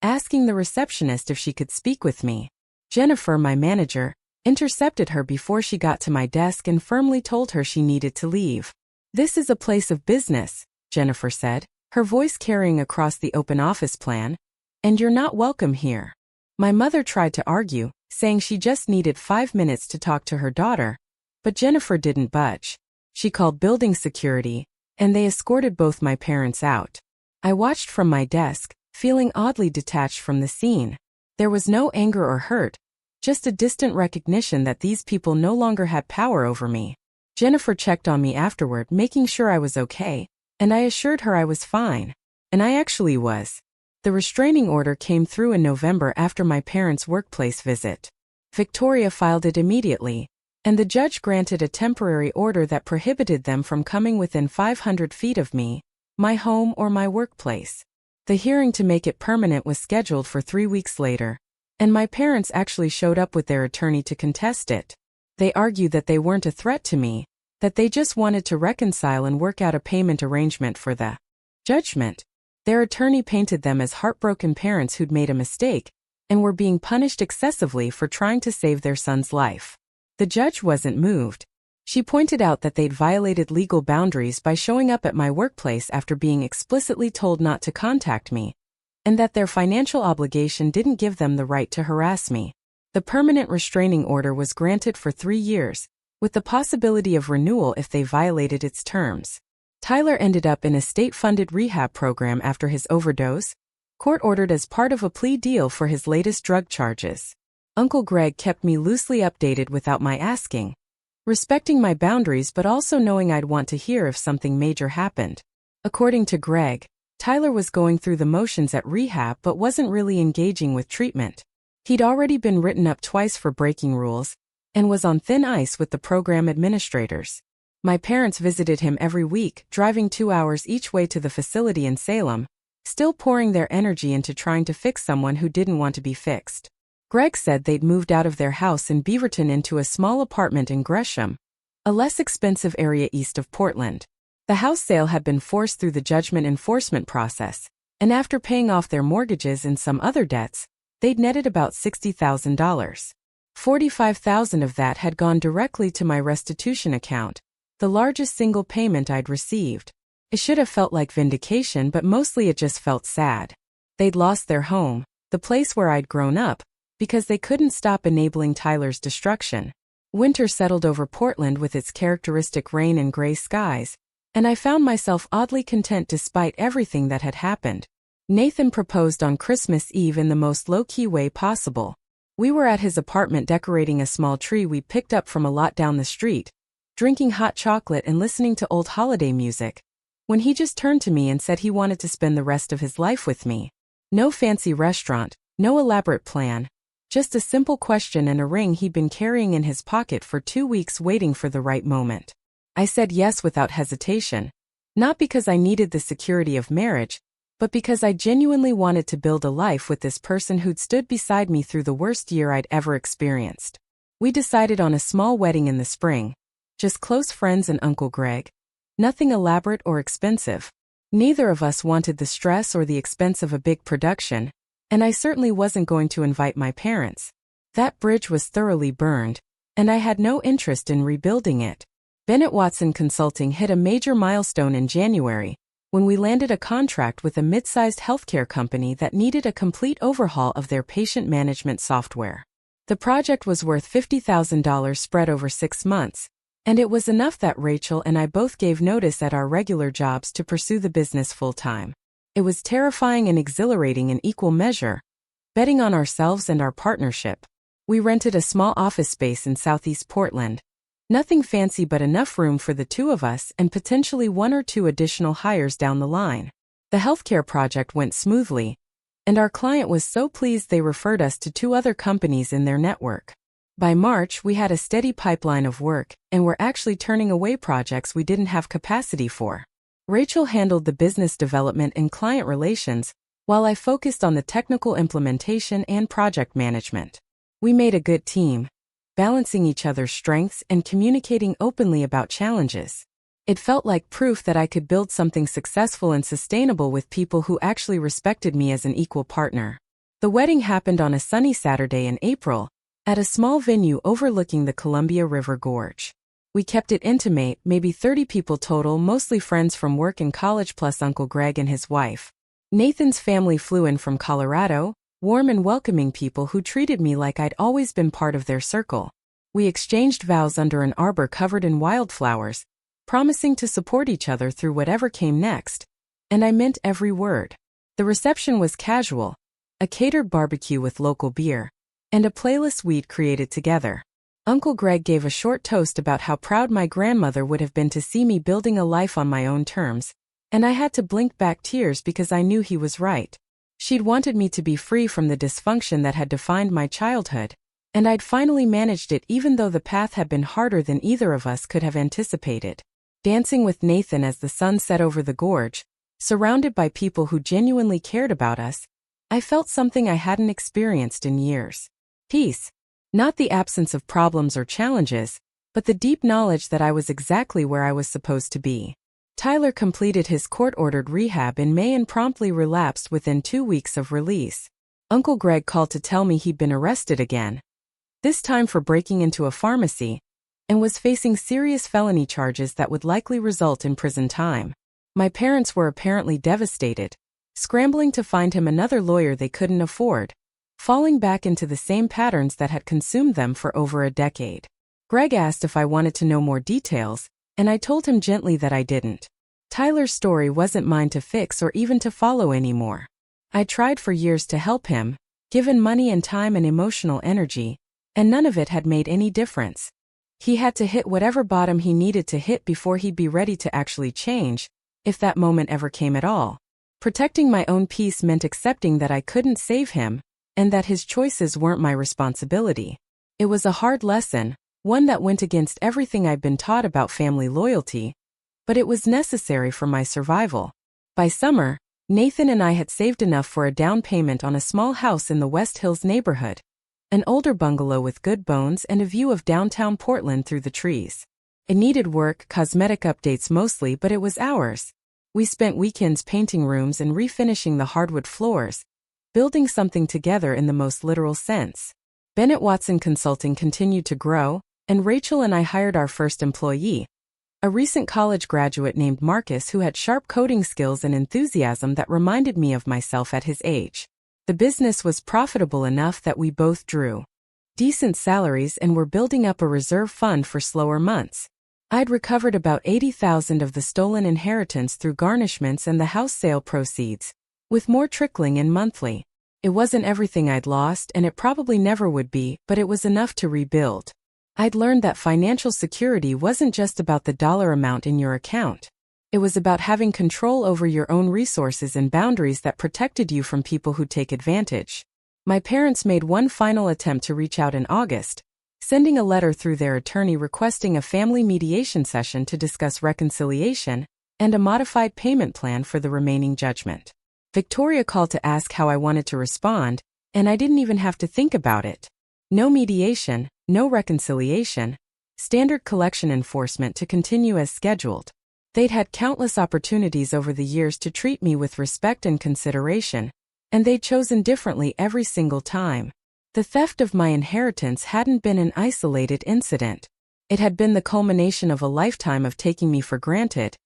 asking the receptionist if she could speak with me. Jennifer, my manager, intercepted her before she got to my desk and firmly told her she needed to leave. "This is a place of business," Jennifer said, her voice carrying across the open office plan, "and you're not welcome here." My mother tried to argue, saying she just needed 5 minutes to talk to her daughter, but Jennifer didn't budge. She called building security, and they escorted both my parents out. I watched from my desk, feeling oddly detached from the scene. There was no anger or hurt, just a distant recognition that these people no longer had power over me. Jennifer checked on me afterward, making sure I was okay, and I assured her I was fine. And I actually was. The restraining order came through in November after my parents' workplace visit. Victoria filed it immediately, and the judge granted a temporary order that prohibited them from coming within 500 feet of me, my home or my workplace. The hearing to make it permanent was scheduled for 3 weeks later, and my parents actually showed up with their attorney to contest it. They argued that they weren't a threat to me, that they just wanted to reconcile and work out a payment arrangement for the judgment. Their attorney painted them as heartbroken parents who'd made a mistake and were being punished excessively for trying to save their son's life. The judge wasn't moved. She pointed out that they'd violated legal boundaries by showing up at my workplace after being explicitly told not to contact me, and that their financial obligation didn't give them the right to harass me. The permanent restraining order was granted for 3 years, with the possibility of renewal if they violated its terms. Tyler ended up in a state-funded rehab program after his overdose, court-ordered as part of a plea deal for his latest drug charges. Uncle Greg kept me loosely updated without my asking, respecting my boundaries but also knowing I'd want to hear if something major happened. According to Greg, Tyler was going through the motions at rehab but wasn't really engaging with treatment. He'd already been written up twice for breaking rules, and was on thin ice with the program administrators. My parents visited him every week, driving 2 hours each way to the facility in Salem, still pouring their energy into trying to fix someone who didn't want to be fixed. Greg said they'd moved out of their house in Beaverton into a small apartment in Gresham, a less expensive area east of Portland. The house sale had been forced through the judgment enforcement process, and after paying off their mortgages and some other debts, they'd netted about $60,000. $45,000 of that had gone directly to my restitution account, the largest single payment I'd received. It should have felt like vindication, but mostly it just felt sad. They'd lost their home, the place where I'd grown up, because they couldn't stop enabling Tyler's destruction. Winter settled over Portland with its characteristic rain and gray skies, and I found myself oddly content despite everything that had happened. Nathan proposed on Christmas Eve in the most low-key way possible. We were at his apartment decorating a small tree we picked up from a lot down the street, drinking hot chocolate and listening to old holiday music, when he just turned to me and said he wanted to spend the rest of his life with me. No fancy restaurant, no elaborate plan, just a simple question and a ring he'd been carrying in his pocket for 2 weeks waiting for the right moment. I said yes without hesitation, not because I needed the security of marriage, but because I genuinely wanted to build a life with this person who'd stood beside me through the worst year I'd ever experienced. We decided on a small wedding in the spring, just close friends and Uncle Greg. Nothing elaborate or expensive. Neither of us wanted the stress or the expense of a big production, and I certainly wasn't going to invite my parents. That bridge was thoroughly burned, and I had no interest in rebuilding it. Bennett Watson Consulting hit a major milestone in January, when we landed a contract with a mid-sized healthcare company that needed a complete overhaul of their patient management software. The project was worth $50,000 spread over 6 months, and it was enough that Rachel and I both gave notice at our regular jobs to pursue the business full-time. It was terrifying and exhilarating in equal measure, betting on ourselves and our partnership. We rented a small office space in Southeast Portland. Nothing fancy but enough room for the two of us and potentially 1 or 2 additional hires down the line. The healthcare project went smoothly, and our client was so pleased they referred us to 2 other companies in their network. By March, we had a steady pipeline of work, and were actually turning away projects we didn't have capacity for. Rachel handled the business development and client relations, while I focused on the technical implementation and project management. We made a good team, balancing each other's strengths and communicating openly about challenges. It felt like proof that I could build something successful and sustainable with people who actually respected me as an equal partner. The wedding happened on a sunny Saturday in April, at a small venue overlooking the Columbia River Gorge. We kept it intimate, maybe 30 people total, mostly friends from work and college plus Uncle Greg and his wife. Nathan's family flew in from Colorado, warm and welcoming people who treated me like I'd always been part of their circle. We exchanged vows under an arbor covered in wildflowers, promising to support each other through whatever came next, and I meant every word. The reception was casual, a catered barbecue with local beer, and a playlist we'd created together. Uncle Greg gave a short toast about how proud my grandmother would have been to see me building a life on my own terms, and I had to blink back tears because I knew he was right. She'd wanted me to be free from the dysfunction that had defined my childhood, and I'd finally managed it even though the path had been harder than either of us could have anticipated. Dancing with Nathan as the sun set over the gorge, surrounded by people who genuinely cared about us, I felt something I hadn't experienced in years. Peace. Not the absence of problems or challenges, but the deep knowledge that I was exactly where I was supposed to be. Tyler completed his court-ordered rehab in May and promptly relapsed within 2 weeks of release. Uncle Greg called to tell me he'd been arrested again, this time for breaking into a pharmacy, and was facing serious felony charges that would likely result in prison time. My parents were apparently devastated, scrambling to find him another lawyer they couldn't afford, falling back into the same patterns that had consumed them for over a decade. Greg asked if I wanted to know more details, and I told him gently that I didn't. Tyler's story wasn't mine to fix or even to follow anymore. I tried for years to help him, given money and time and emotional energy, and none of it had made any difference. He had to hit whatever bottom he needed to hit before he'd be ready to actually change, if that moment ever came at all. Protecting my own peace meant accepting that I couldn't save him, and that his choices weren't my responsibility. It was a hard lesson, one that went against everything I'd been taught about family loyalty, but it was necessary for my survival. By summer, Nathan and I had saved enough for a down payment on a small house in the West Hills neighborhood, an older bungalow with good bones and a view of downtown Portland through the trees. It needed work, cosmetic updates mostly, but it was ours. We spent weekends painting rooms and refinishing the hardwood floors, building something together in the most literal sense. Bennett Watson Consulting continued to grow, and Rachel and I hired our first employee, a recent college graduate named Marcus who had sharp coding skills and enthusiasm that reminded me of myself at his age. The business was profitable enough that we both drew decent salaries and were building up a reserve fund for slower months. I'd recovered about $80,000 of the stolen inheritance through garnishments and the house sale proceeds, with more trickling in monthly. It wasn't everything I'd lost, and it probably never would be, but it was enough to rebuild. I'd learned that financial security wasn't just about the dollar amount in your account. It was about having control over your own resources and boundaries that protected you from people who take advantage. My parents made one final attempt to reach out in August, sending a letter through their attorney requesting a family mediation session to discuss reconciliation and a modified payment plan for the remaining judgment. Victoria called to ask how I wanted to respond, and I didn't even have to think about it. No mediation, no reconciliation. Standard collection enforcement to continue as scheduled. They'd had countless opportunities over the years to treat me with respect and consideration, and they'd chosen differently every single time. The theft of my inheritance hadn't been an isolated incident. It had been the culmination of a lifetime of taking me for granted,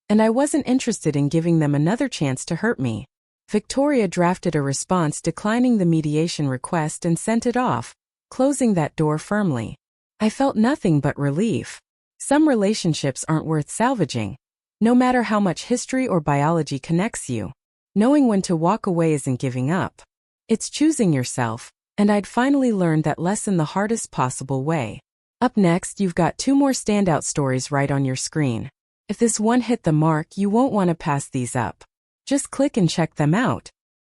and I wasn't interested in giving them another chance to hurt me. Victoria drafted a response declining the mediation request and sent it off, closing that door firmly. I felt nothing but relief. Some relationships aren't worth salvaging. No matter how much history or biology connects you, knowing when to walk away isn't giving up. It's choosing yourself, and I'd finally learned that lesson the hardest possible way. Up next, you've got 2 more standout stories right on your screen. If this one hit the mark, you won't want to pass these up. Just click and check them out.